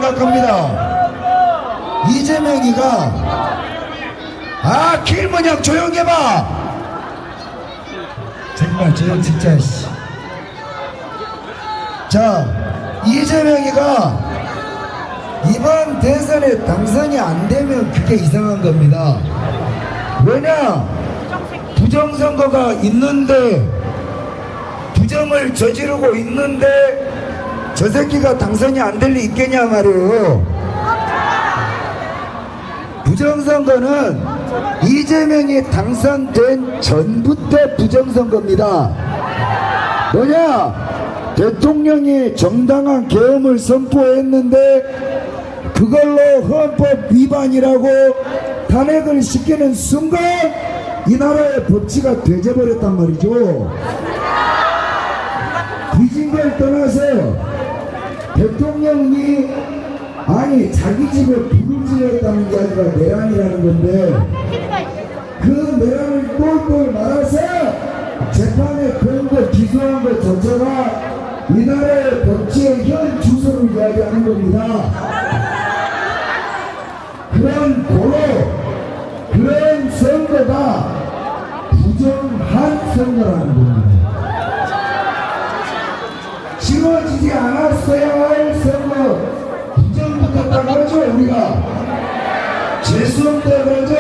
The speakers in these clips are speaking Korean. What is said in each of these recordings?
생각합니다. 이재명이가 길문영 조용히 해봐. 정말 저 진짜 자, 이재명이가 이번 대선에 당선이 안 되면 그게 이상한 겁니다. 왜냐? 부정선거가 있는데, 부정을 저지르고 있는데 저 새끼가 당선이 안 될 리 있겠냐 말이에요. 부정선거는 이재명이 당선된 전부터 부정선거입니다. 뭐냐? 대통령이 정당한 계엄을 선포했는데 그걸로 헌법 위반이라고 탄핵을 시키는 순간 이 나라의 법치가 되져버렸단 말이죠. 뒤진 걸 떠나서 대통령이 자기 집에 불을 질렀다는 게 아니라 내란이라는 건데 그 내란을 똘똘 말아서 재판에 그런 거 기소한 것 자체가 이 나라의 법치의 현 주소를 이야기하는 겁니다. 그런 선거가 부정한 선거라는 겁니다. 치러지지 않았어야 할 선거 부정부터 하죠. 우리가 재수없다 그러죠.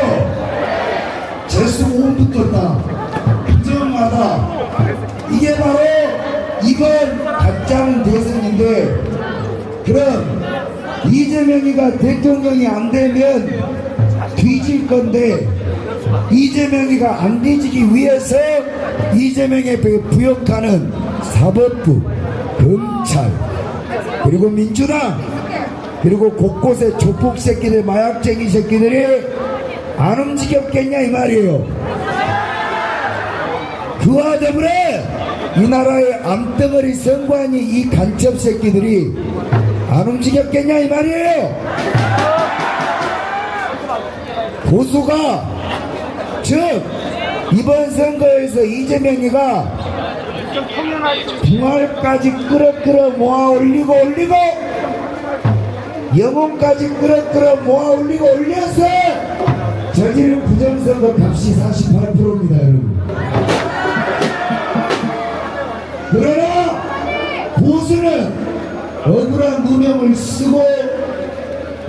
재수 오분부터 부정하다. 이게 바로 이번 가짜는 대선인데, 그럼 이재명이가 대통령이 안 되면 뒤질 건데, 이재명이가 안 뒤지기 위해서 이재명에게 부역하는 사법부, 검찰, 그리고 민주당, 그리고 곳곳에 조폭 새끼들, 마약쟁이 새끼들이 안 움직였겠냐 이 말이에요. 그와 더불어 이 나라의 암덩어리 선관위 이 간첩 새끼들이 안 움직였겠냐 이 말이에요. 보수가, 즉 이번 선거에서 이재명이가 붕알까지 끌어 모아 올리고 영혼까지 끌어 모아 올려서 저지른 부정선거 값이 48%입니다 여러분. 그러나 보수는 억울한 누명을 쓰고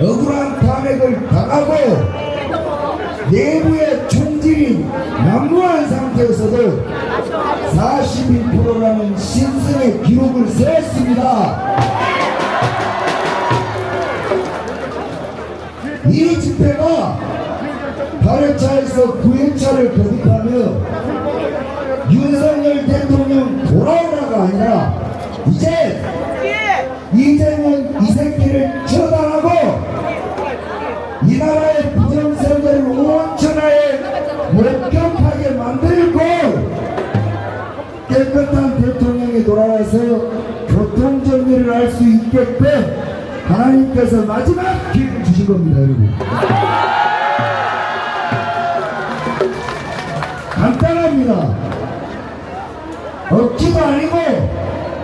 억울한 탄핵을 당하고 내부의 총질이 난무한 상태에서도 42%라는 신승의 기록을 세웠습니다. 이 집회가 8회차에서 9회차를 거듭하며 윤석열 대통령 돌아오라가 아니라 이제 이재명 이 새끼를 처단하고 이 나라의 부정선거를 온천하에 목격하게 만들고 깨끗한 대통령이 돌아와서 교통정리를 할 수 있게끔 하나님께서 마지막 기회를 주신 겁니다 여러분. 간단합니다. 억지도 아니고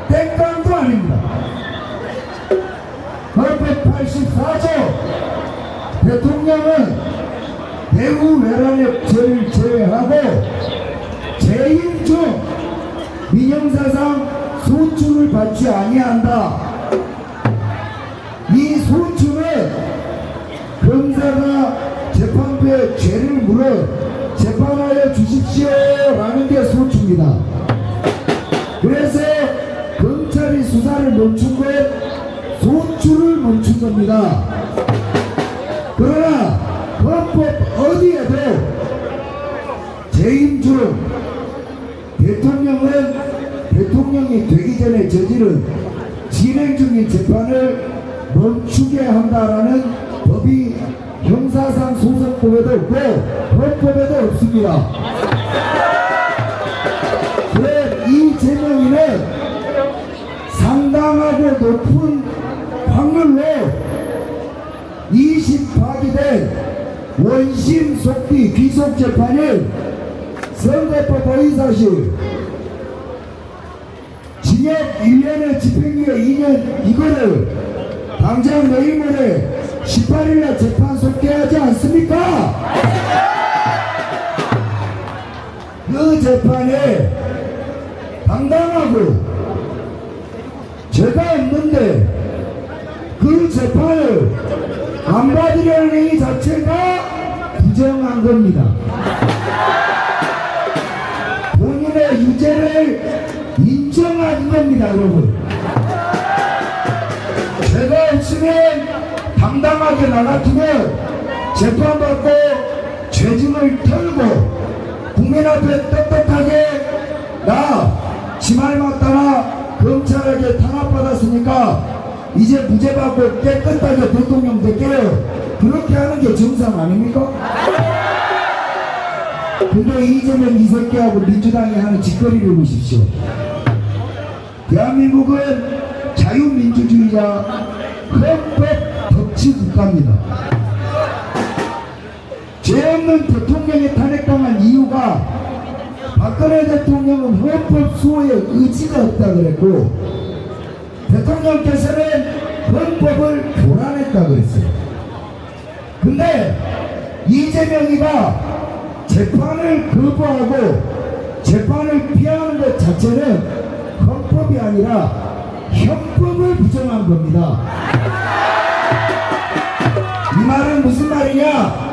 땡깡도 아닙니다. 헌법 84조 대통령은 배후 외란의 죄를 제외하고 재임 중 민형사상 소추를 받지 아니한다. 이 소추는 검사가 재판부에 죄를 물어 재판하여 주십시오 라는 게 소추입니다. 그래서 검찰이 수사를 멈춘 건 소추를 멈춘 겁니다. 그러나 헌법 어디에도 재임 중 대통령은 대통령이 되기 전에 저지른 진행 중인 재판을 멈추게 한다라는 법이 형사상 소송법에도 없고 헌법에도 없습니다. 그래 이재명이는 상당하고 높은 확률로 20파기된 원심 속비 귀속 재판을 선거법 허위사실 징역 1년에 집행유예 2년 이거를 당장 내일 모레 18일날 재판 속개하지 않습니까? 그 재판에 당당하고 죄가 없는데 그 재판을 안 받으려는 이 자체가 부정한 겁니다. 본인의 유죄를 인정한 겁니다, 여러분. 죄가 없으면 당당하게 나가면 재판받고 죄증을 털고 국민 앞에 떳떳하게 나 지말 맞다나 검찰에게 탄압받았으니까 이제 무죄 받고 깨끗하게 대통령 될게요. 그렇게 하는 게 정상 아닙니까? 근데 이재명 이 새끼하고 민주당이 하는 짓거리를 보십시오. 대한민국은 자유민주주의자 헌법 법치 국가입니다. 죄 없는 대통령이 탄핵당한 이유가 박근혜 대통령은 헌법 수호의 의지가 없다 그랬고 대통령께서는 헌법을 교란했다 그랬어요. 근데 이재명이가 재판을 거부하고 재판을 피하는 것 자체는 헌법이 아니라 형법을 부정한 겁니다. 이 말은 무슨 말이냐?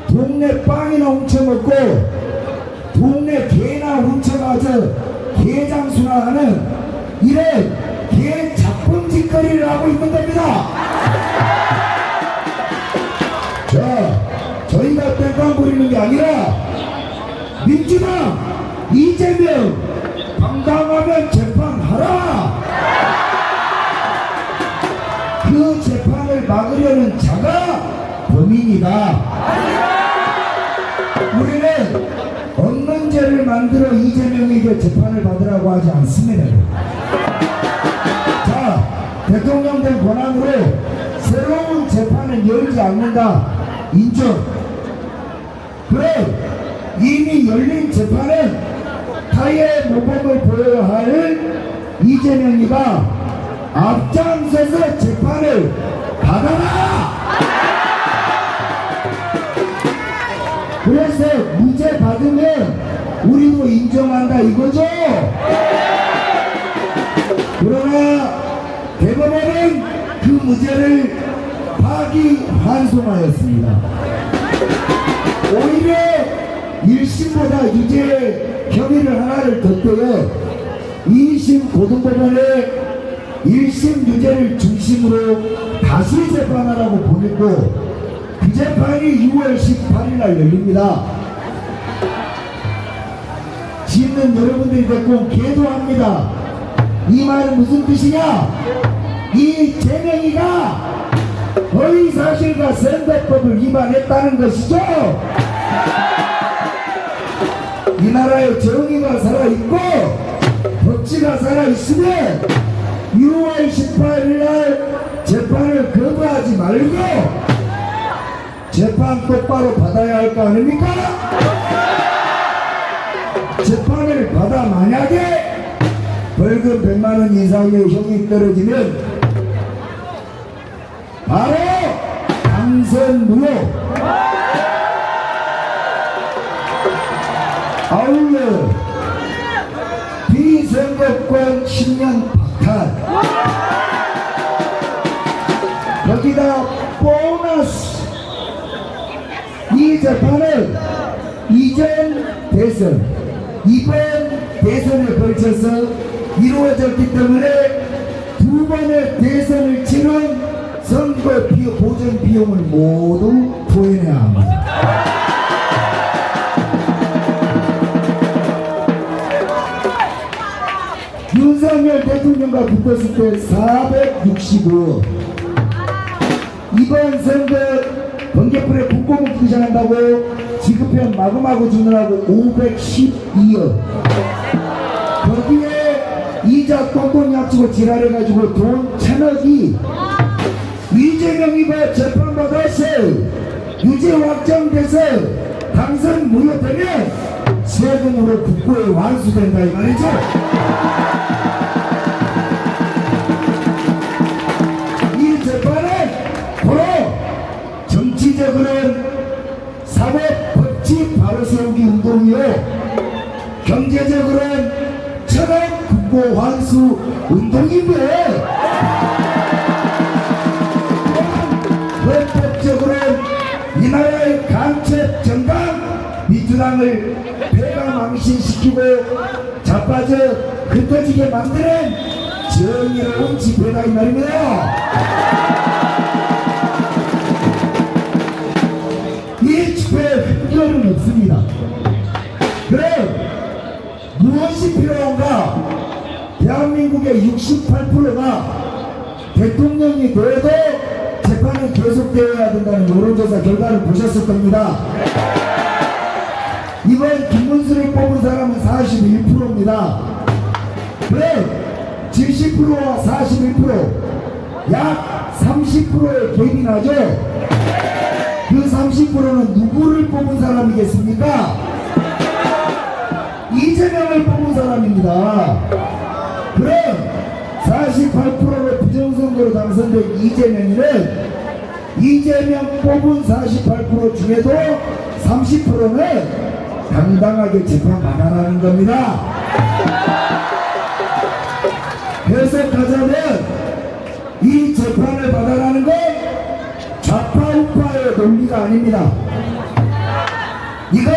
동네 빵이나 훔쳐먹고 동네 개나 훔쳐가서 개장수나 하는 이런 개 작품짓거리를 하고 있는 겁니다. 자, 저희가 땡깡 부리는 게 아니라 민주당 이재명 당당하면 재판하라. 그 재판을 막으려는 자가 범인이다. 우리는 없는 죄를 만들어 이재명에게 재판을 받으라고 하지 않습니다. 자, 대통령 된 권한으로 새로운 재판을 열지 않는다. 인정. 그럼 이미 열린 재판은 타의 모범을 보여야 할 이재명이가 앞장서서 재판을 받아라. 그래서 무죄 받으면 우리도 인정한다 이거죠. 그러나 대법원은 그 무죄를 파기환송하였습니다. 오히려 1심보다 유죄 혐의를 하나를 덧대어 2심 고등법원에 1심 유죄를 중심으로 다시 재판하라고 보냈고 그 재판이 6월 18일 날 열립니다. 짓는 여러분들이 됐고 계도합니다. 이 말은 무슨 뜻이냐? 이 재명이가 허위사실과 선거법을 위반했다는 것이죠. 이 나라에 정의가 살아있고 법치가 살아있으면 6월 18일 날 재판을 거부하지 말고 재판 똑바로 받아야 할 거 아닙니까? 재판을 받아 만약에 벌금 100만원 이상의 형이 떨어지면 바로 당선 무효. 아울러 비선거권 10년 박탈. 거기다 보너스. 이 재판은 이전 대선, 이번 대선에 걸쳐서 이루어졌기 때문에 두 번의 대선을 치른 선거 보전 비용을 모두 토해내야 합니다. 윤석열 대통령과 붙었을 때 465억, 이번 선거 번개불에 국고목 투자한다고 지급편 마구마구 주느라고 512억, 거기에 이자 똥똥 약치고 지랄해가지고 돈 1000억이 이재명이 재판받아서 유죄 확정돼서 당선 무효되면 세금으로 국고에 완수된다 이 말이죠. 이 안철수 운동인데 헌법적으로 이 나라의 간첩 정당 민주당을 폐가망신시키고 자빠져 흩어지게 만드는 정의로운 집회다 이 말입니다. 이 집회에 흠결은 없습니다. 그럼 무엇이 필요한가? 대한민국의 68%가 대통령이 되어도 재판은 계속되어야 된다는 여론조사 결과를 보셨을 겁니다. 이번 김문수를 뽑은 사람은 41%입니다. 그럼 70%와 41%, 약 30%의 갭이 나죠? 그 30%는 누구를 뽑은 사람이겠습니까? 이재명을 뽑은 사람입니다. 그럼 48%로 부정선거로 당선된 이재명이는 이재명 뽑은 48% 중에도 30%는 당당하게 재판받아라는 겁니다. 해석하자면 이 재판을 받아라는 건 좌파 우파의 논리가 아닙니다. 이건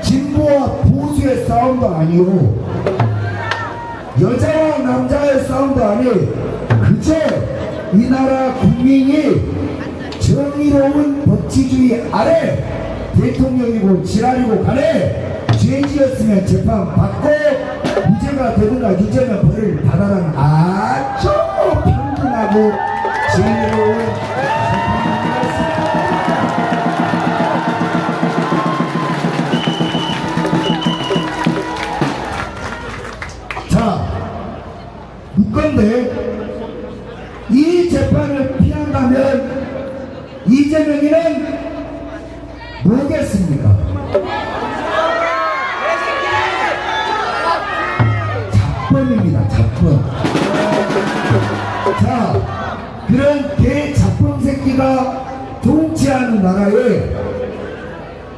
진보와 보수의 싸움도 아니고 여자와 남자의 싸움도 아니 그저 이 나라 국민이 정의로운 법치주의 아래 대통령이고 지랄이고 간에 죄 지었으면 재판받고 무죄가 되든가 유죄면 벌을 받아라는 아주 평등하고 정의로운 자, 묻건데 이 재판을 피한다면 이재명이는 뭐겠습니까? 잡범입니다. 잡범. 자, 그런 개잡범 새끼가 통치하는 나라에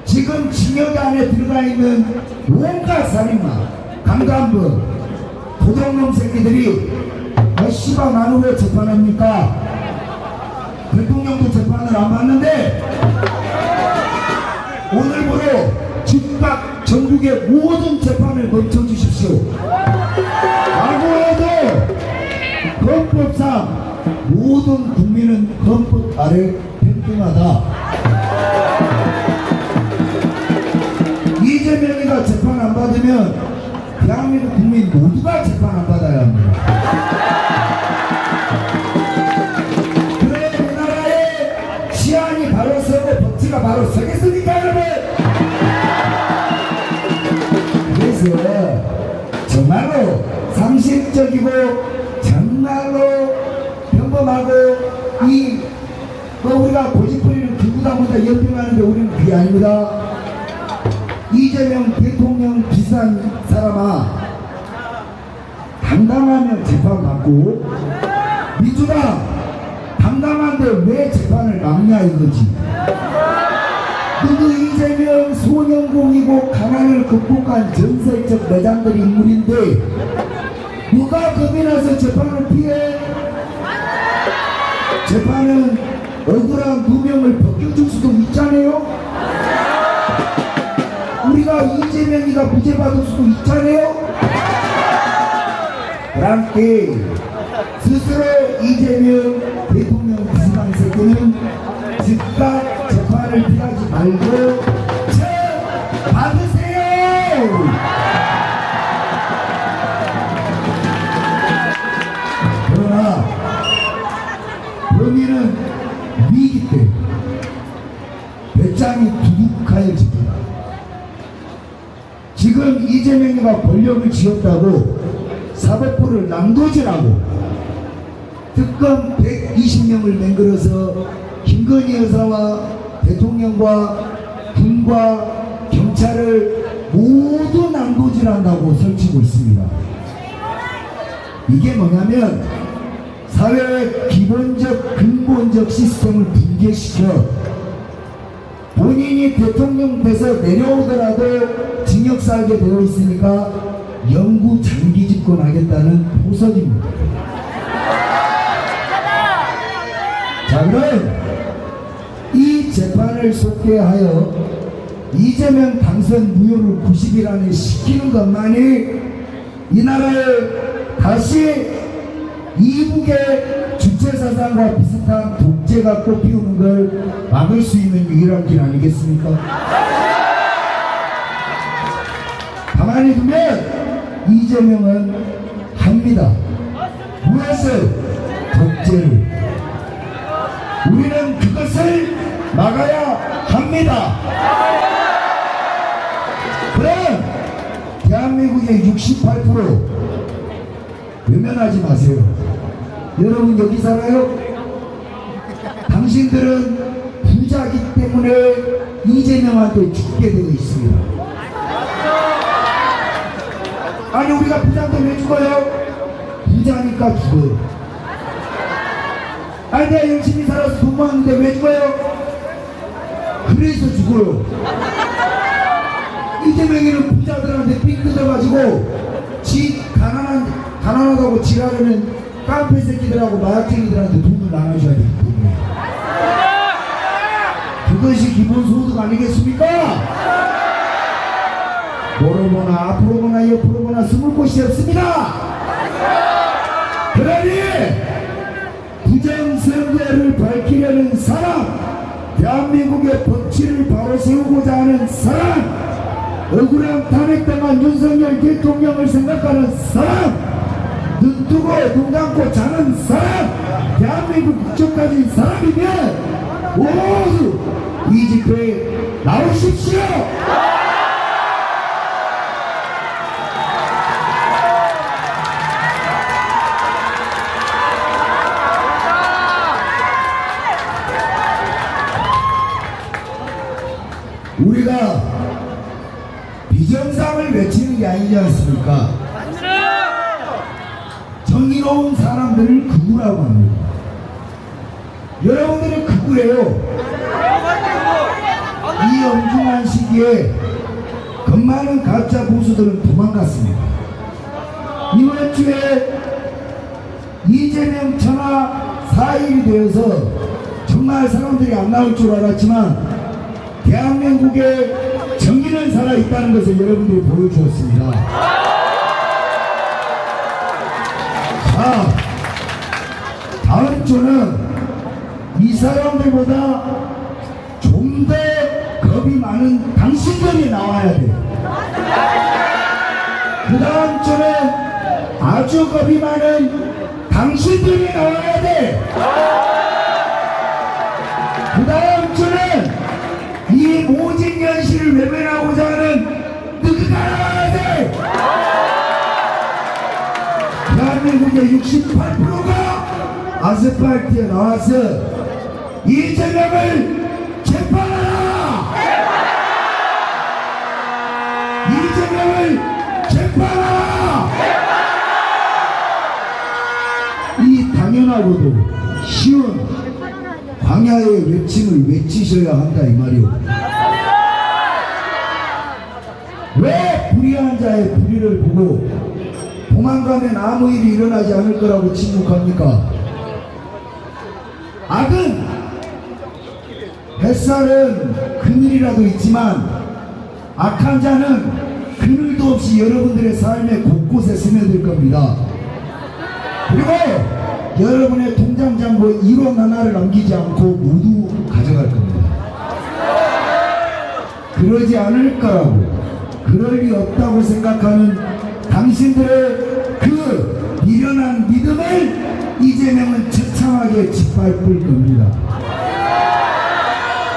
지금 징역 안에 들어가 있는 온갖 살인마, 강간범, 도둑놈 새끼들이 씨발 나는 왜 재판합니까? 대통령도 재판을 안 받는데 오늘부로 즉각 전국의 모든 재판을 멈춰주십시오. 라고 해도 헌법상 모든 국민은 헌법 아래 평등하다. 이재명이가 재판 안 받으면 대한민국 국민 모두가 재판 안 받아야 합니다. 그래 우리나라의 치안이 바로 서고 법치가 바로 서겠습니까 여러분? 그래서 정말로 상식적이고 정말로 평범하고 우리가 고집부리는 기부당보다 연평하는데 우리는 그게 아닙니다. 이재명 대통령 비싼 사람아, 당당하면 재판받고 민주당 당당한데 왜 재판을 막냐 이거지. 누구 이재명 소년공이고 가난을 극복한 전설적 내장들 인물인데 누가 겁이 나서 재판을 피해? 재판은 억울한 누명을 벗겨줄 수도 있잖아요. 우리가 이재명이가 무죄 받을 수도 있잖아요. 그렇게 스스로 이재명 대통령 비서관 새끼는 즉각 재판을 피하지 말고 받으세요. 그러나 범인은 미기 때문에 배짱이 두둑하여집니다. 지금 이재명이가 권력을 쥐었다고 사법부를 낭도질하고 특검 120명을 맹글어서 김건희 여사와 대통령과 군과 경찰을 모두 낭도질한다고 설치고 있습니다. 이게 뭐냐면 사회의 기본적 근본적 시스템을 붕괴시켜 본인이 대통령 돼서 내려오더라도 징역 살게 되어 있으니까 영구 장기집 집권하겠다는 포석입니다. 자, 그럼 이 재판을 속개하여 이재명 당선 무효를 90일 안에 시키는 것만이 이 나라에 다시 이북의 주체사상과 비슷한 독재가 꽃피우는 걸 막을 수 있는 유일한 길 아니겠습니까? 가만히 두면 이재명은 합니다. 무엇을? 독재를. 우리는 그것을 막아야 합니다. 그럼 대한민국의 68% 외면하지 마세요. 여러분 여기 살아요? 당신들은 부자기 때문에 이재명한테 죽게 되어 있습니다. 아니 우리가 부자한테 왜 죽어요? 부자니까 죽어요. 아니 내가 열심히 살아서 돈 모았는데 왜 죽어요? 그래서 죽어요. 이재명이는 부자들한테 삥 뜯어가지고 지 가난하다고 지랄하는 깡패 새끼들하고 마약쟁이들한테 돈을 나눠줘야 되기 때문에 그것이 기본소득 아니겠습니까? 뭐로 보나 앞으로 보나 옆으로 보나 숨을 곳이 없습니다. 그러니 부정선거를 밝히려는 사람, 대한민국의 법치를 바로 세우고자 하는 사람, 억울한 탄핵당한 윤석열 대통령을 생각하는 사람, 눈 뜨고 눈 감고 자는 사람, 대한민국 국적 가진 사람이면 모두 이 집회에 나오십시오. 우리가 비정상을 외치는 게 아니지 않습니까? 정의로운 사람들을 극우라고 합니다. 여러분들이 극우래요. 이 엄중한 시기에 겁많은 가짜 보수들은 도망갔습니다. 이번 주에 이재명 천하 4일이 되어서 정말 사람들이 안 나올 줄 알았지만 대한민국에 정의는 살아있다는 것을 여러분들이 보여주었습니다. 자, 다음 주는 이 사람들보다 좀 더 겁이 많은 당신들이 나와야 돼. 그 다음 주는 아주 겁이 많은 당신들이 나와야 돼. 그 다음 주는 이 모진 현실을 외면하고자 하는 누구가 나와야 돼. 대한민국의 68%가 아스팔트에 나와서 이재명을 재판하라! 이재명을 재판하라! 이 당연하고도 쉬운 광야의 외침을 외치셔야 한다 이 말이오. 왜 불의한 자의 불의를 보고 도망가면 아무 일이 일어나지 않을 거라고 침묵합니까? 악은 햇살은 그늘이라도 있지만 악한 자는 그늘도 없이 여러분들의 삶의 곳곳에 스며들 겁니다. 그리고 여러분의 통장 잔고에 1원 하나를 남기지 않고 모두 가져갈 겁니다. 그러지 않을 거라고, 그럴 리 없다고 생각하는 당신들의 그 미련한 믿음을 이재명은 처참하게 짓밟을 겁니다.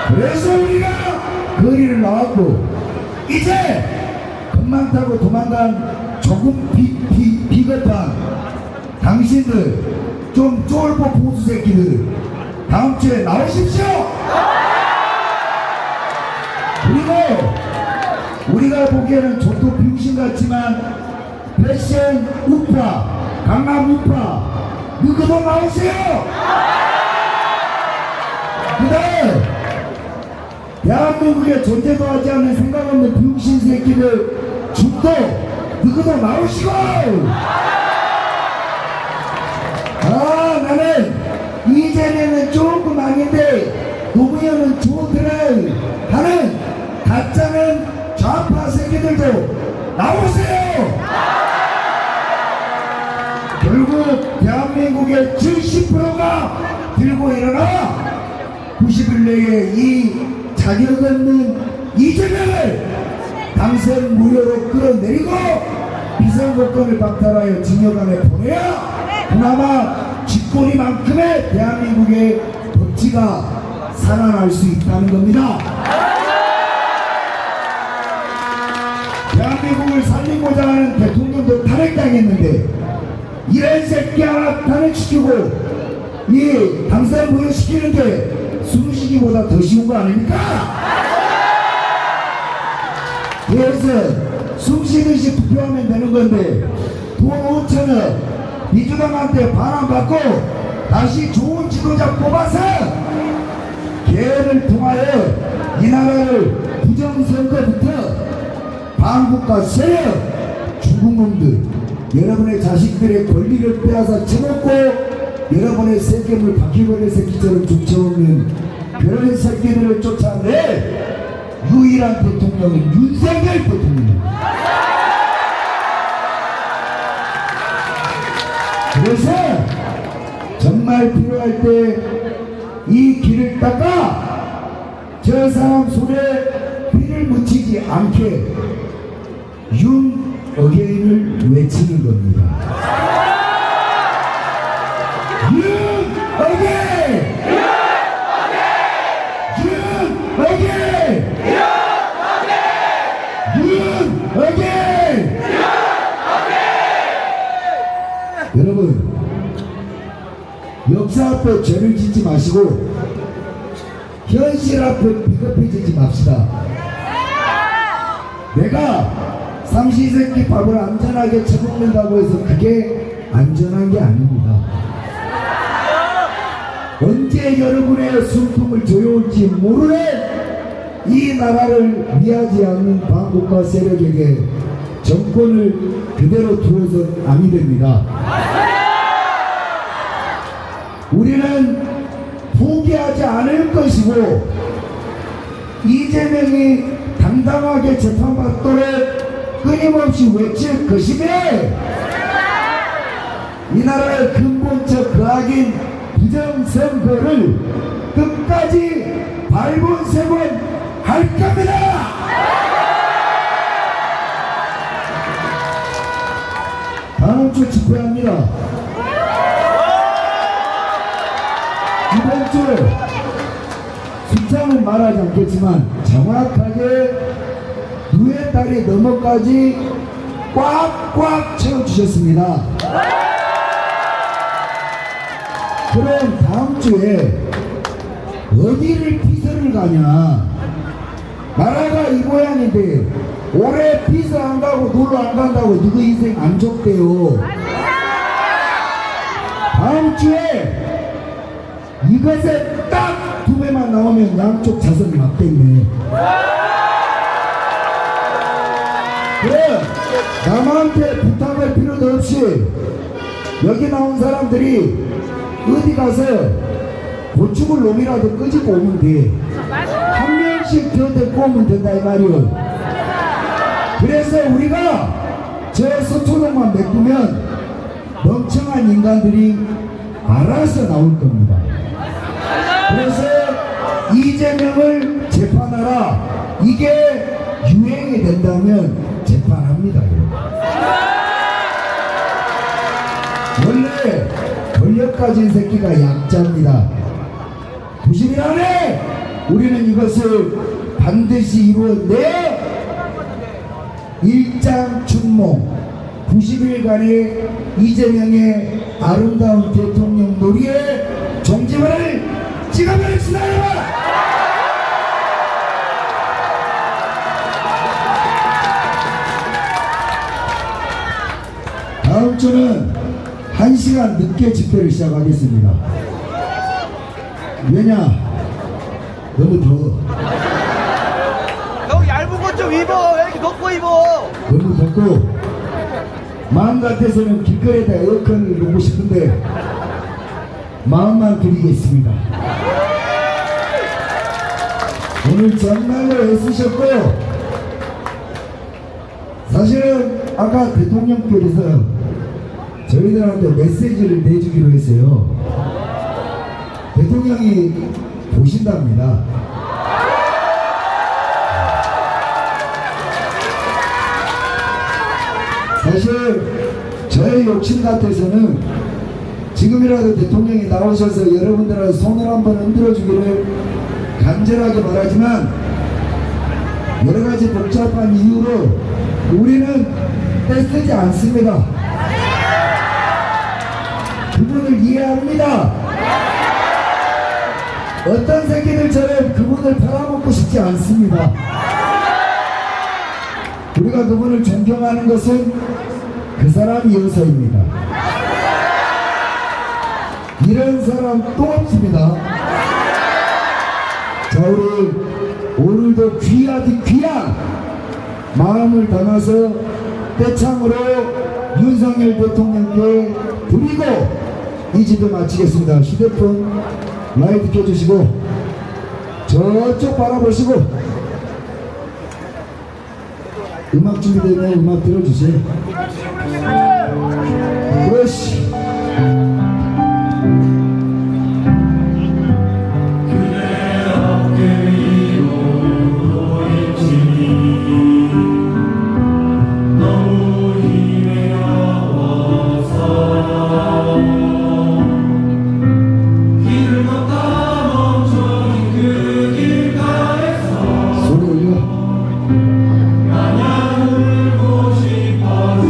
그래서 우리가 거리를 나왔고, 이제 겁만 타고 도망간 조금 비겁한 당신들, 좀 쫄보 보수 새끼들 다음 주에 나오십시오. 그리고 우리가 보기에는 저도 병신 같지만 패션 우파, 강남 우파 누구도 나오세요. 그 다음 대한민국에 존재도 하지 않는 생각 없는 병신 새끼들 죽도 누구도 나오시고. 나는 이재명은 조금 아닌데 노무현은 좋더라 하는 가짜는 좌파 새끼들도 나오세요. 결국 대한민국의 70%가 들고 일어나 90일 내에 이 자격 없는 이재명을 당선 무효로 끌어내리고 비선거권을 박탈하여 징역 안에 보내야 그나마 쥐꼬리만큼의 대한민국의 법치가 살아날 수 있다는 겁니다. 대한민국을 살리고자 하는 대통령도 탄핵당했는데 이런 새끼 하나 탄핵시키고 이 당선 무효시키는데 숨쉬기보다 더 쉬운 거 아닙니까? 그래서 숨쉬듯이 투표하면 되는 건데 돈 5천원 민주당한테 반환받고 다시 좋은 지도자 뽑아서 개헌을 통하여 이 나라를 부정선거부터 반국가 세력 중국놈들 여러분의 자식들의 권리를 빼앗아 쳐먹고 여러분의 세금을 바퀴벌레 새끼처럼 쫓아오는 그런 새끼들을 쫓아낼 유일한 대통령은 윤석열 대통령입니다. 그래서 정말 필요할 때 이 길을 닦아 저 사람 손에 피를 묻히지 않게 윤 어게인을 외치는 겁니다. 윤 어게인! 윤 어게인! 윤 어게인! 여러분 역사 앞에 죄를 짓지 마시고 현실 앞에 비겁해지지 맙시다. 내가 삼시세끼 밥을 안전하게 처먹는다고 해서 그게 안전한 게 아닙니다. 언제 여러분의 숨통을 조여올지 모르는 이 나라를 위하지 않는 반국가 세력에게 정권을 그대로 두어선 아니 됩니다. 우리는 포기하지 않을 것이고 이재명이 당당하게 재판받도록 끊임없이 외칠 것이며 이 나라의 근본적 그악인 부정선거를 끝까지 발본색원 할 겁니다. 다음 주 집회합니다. 이번 주 숫자는 말하지 않겠지만 정확하게 두의 달이 넘어까지 꽉꽉 채워주셨습니다. 그럼 다음 주에 어디를 피서를 가냐? 나라가 이 모양인데 올해 피서 안 가고 놀러 안 간다고 누구 인생 안 좋대요. 다음 주에 이것에 딱 두 배만 나오면 양쪽 자선이 맞겠네. 그래 남한테 부탁할 필요도 없이 여기 나온 사람들이 어디 가서 고추물 놈이라도 끄집고 오면 돼. 한 명씩 더 데리고 오면 된다 이 말이요. 그래서 우리가 저 서초동만 메꾸면 멍청한 인간들이 알아서 나올 겁니다. 그래서 이재명을 재판하라 이게 유행이 된다면 재판합니다. 원래 권력 가진 새끼가 약자입니다. 90일 안에 우리는 이것을 반드시 이루어내 일장춘몽 90일간의 이재명의 아름다운 대통령 놀이의 종지부를 찍어버립시다. 다음 주는 1시간 늦게 집회를 시작하겠습니다. 왜냐? 너무 더워. 형 얇은 것 좀 입어. 왜 이렇게 덥고 입어? 너무 덥고 마음 같아서는 길거리에다 에어컨을 놓고 싶은데 마음만 드리겠습니다. 오늘 정말로 애쓰셨고요. 사실은 아까 대통령께서 저희들한테 메시지를 내주기로 했어요. 대통령이 보신답니다. 사실 저의 욕심 같아서는 지금이라도 대통령이 나오셔서 여러분들하고 손을 한번 흔들어 주기를 간절하게 바라지만 여러가지 복잡한 이유로 우리는 떼쓰지 않습니다. 그분을 이해합니다. 어떤 새끼들처럼 그분을 팔아먹고 싶지 않습니다. 우리가 그분을 존경하는 것은 그 사람이어서입니다. 이런 사람 또 없습니다. 자, 우리 오늘도 귀하디 귀한 마음을 담아서 떼창으로 윤석열 대통령께 드리고 이 집에 마치겠습니다. 휴대폰 라이트 켜주시고 저쪽 바라보시고 음악 준비되면 음악 들어주세요. 그렇지. 마냥 울고 싶어지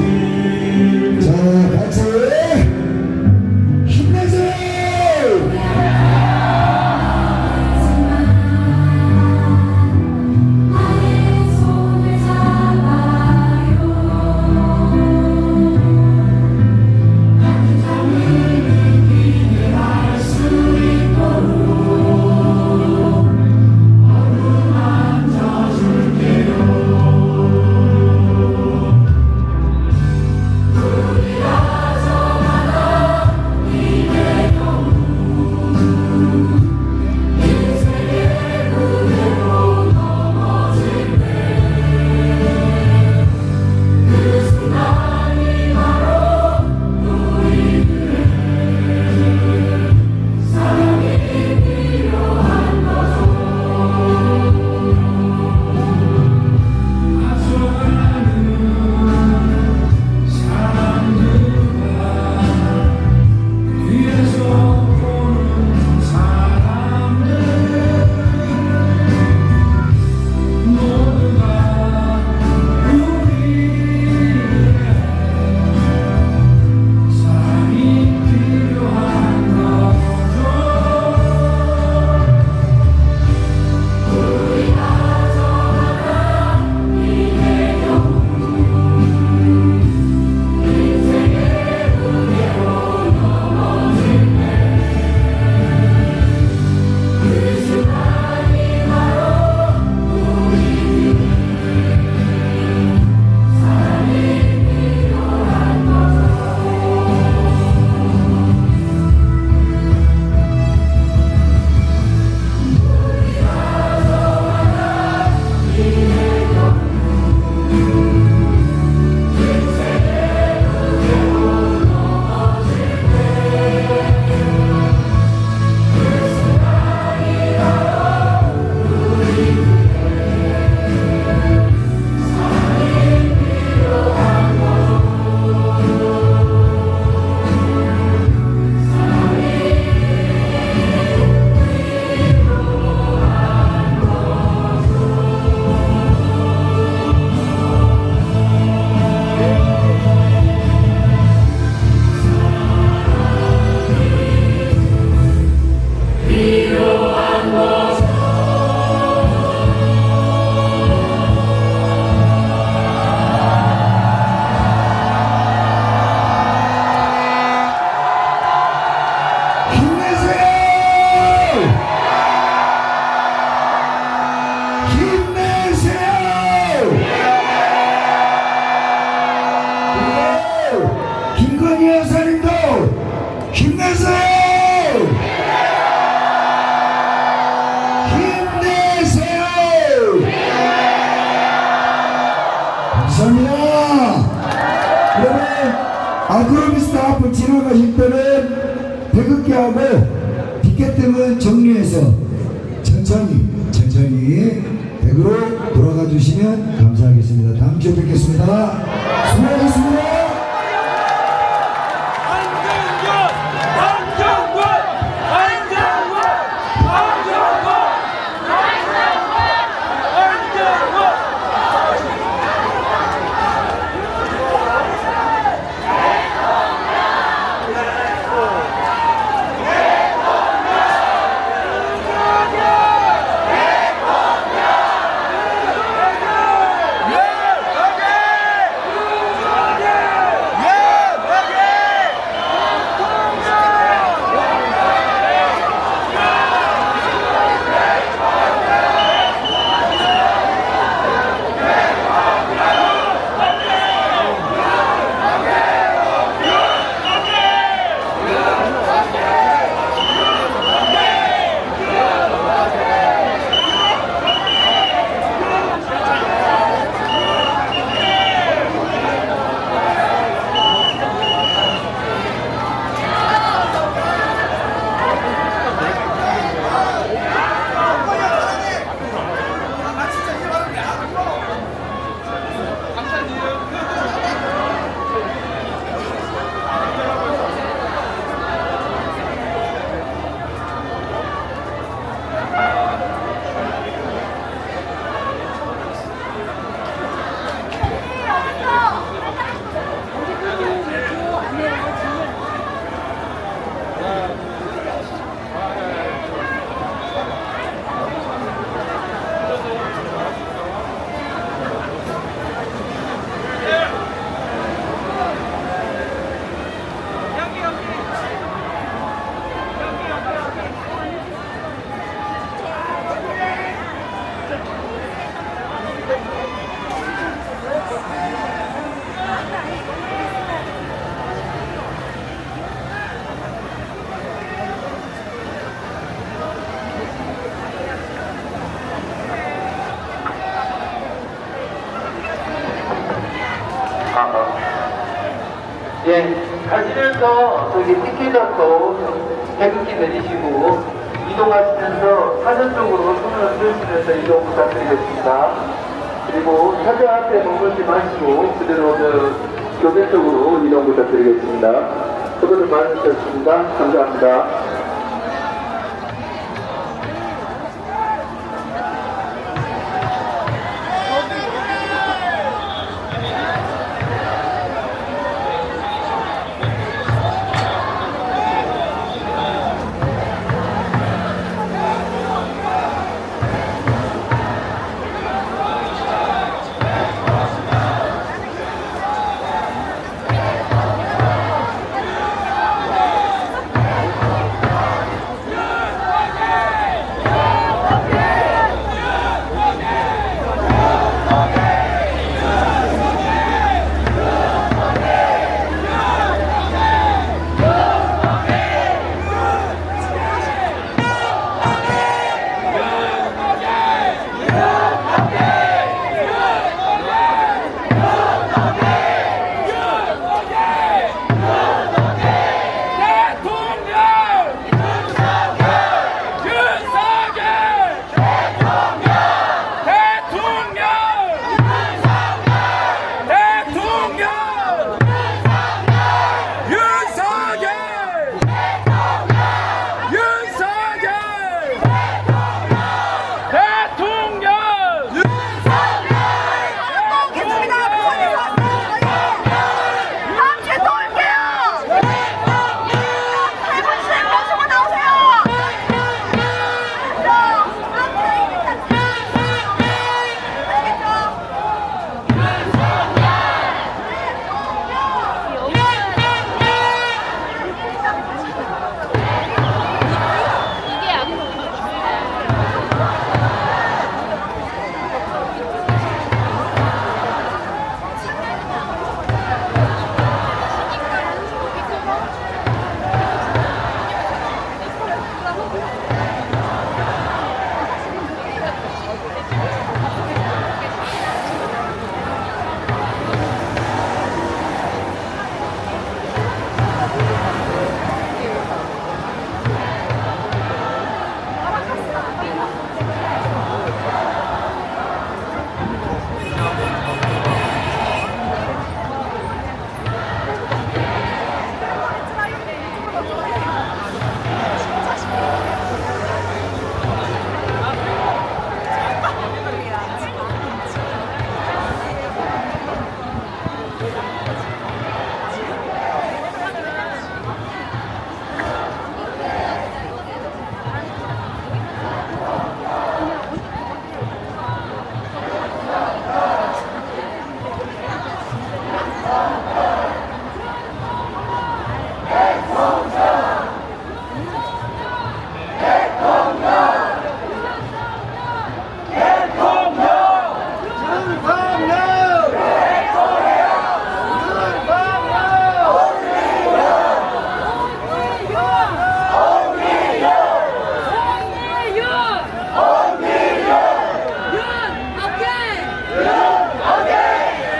아크로비스타 앞을 지나가실 때는 태극기 하고 피켓등은 정리해서 천천히 백으로 돌아가 주시면 감사하겠습니다. 다음 주에 뵙겠습니다. 수고하셨습니다. 예, 가시면서 저기 티켓 잡고 태극기 내리시고 이동하시면서 사전 쪽으로 손을 흔드시면서 이동 부탁드리겠습니다. 그리고 사전 앞에 머물지 마시고 그대로 교대 쪽으로 이동 부탁드리겠습니다. 수고들 많으셨습니다. 감사합니다.